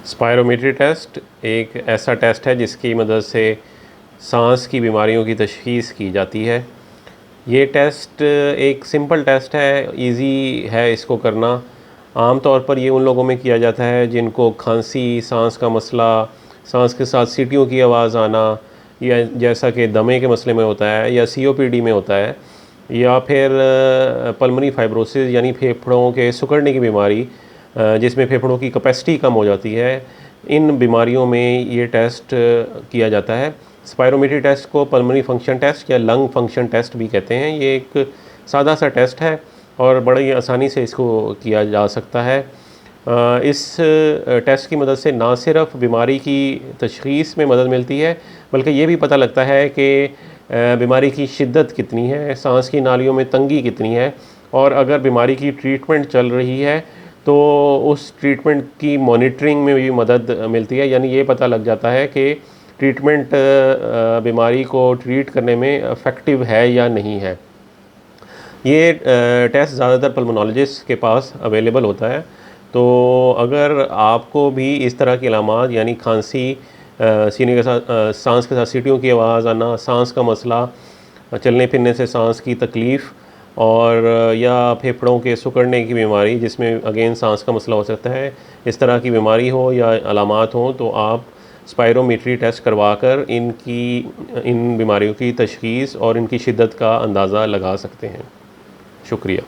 Spirometry test एक ऐसा test है जिसकी मदद से सांस की बीमारियों की तशख़ीस की जाती है। ये टेस्ट एक सिंपल टेस्ट है, इजी है इसको करना। आम तौर पर ये उन लोगों में किया जाता है जिनको खांसी, सांस का मसला, सांस के साथ सीटियों की आवाज़ आना, या जैसा कि दमे के मसले में होता है या सीओपीडी में होता है, या फिर पल्मोनरी फाइब्रोसिस यानी फेफड़ों के सिकुड़ने की बीमारी, जिसमें फेफड़ों की कैपेसिटी कम हो जाती है। इन बीमारियों में ये टेस्ट किया जाता है। स्पायरोमेट्री टेस्ट को पल्मोनरी फंक्शन टेस्ट या लंग फंक्शन टेस्ट भी कहते हैं। ये एक सादा सा टेस्ट है और बड़ी आसानी से इसको किया जा सकता है। इस टेस्ट की मदद से ना सिर्फ बीमारी की तशख़ीस में मदद मिलती है, बल्कि ये भी पता लगता है कि बीमारी की शिद्दत कितनी है, सांस की नालियों में तंगी कितनी है, और अगर बीमारी की ट्रीटमेंट चल रही है तो उस ट्रीटमेंट की मॉनिटरिंग में भी मदद मिलती है। यानी ये पता लग जाता है कि ट्रीटमेंट बीमारी को ट्रीट करने में इफ़ेक्टिव है या नहीं है। ये टेस्ट ज़्यादातर पल्मोनोलॉजिस्ट के पास अवेलेबल होता है। तो अगर आपको भी इस तरह की अलामात यानी खांसी, सीने के साथ सांस के साथ सीटियों की आवाज़ आना, सांस का मसला, चलने फिरने से सांस की तकलीफ़, और या फेफड़ों के सिकुड़ने की बीमारी जिसमें अगेन सांस का मसला हो सकता है, इस तरह की बीमारी हो या अलामात हो, तो आप स्पायरोमेट्री टेस्ट करवाकर इन बीमारियों की तशख़ीस और इनकी शिद्दत का अंदाज़ा लगा सकते हैं। शुक्रिया।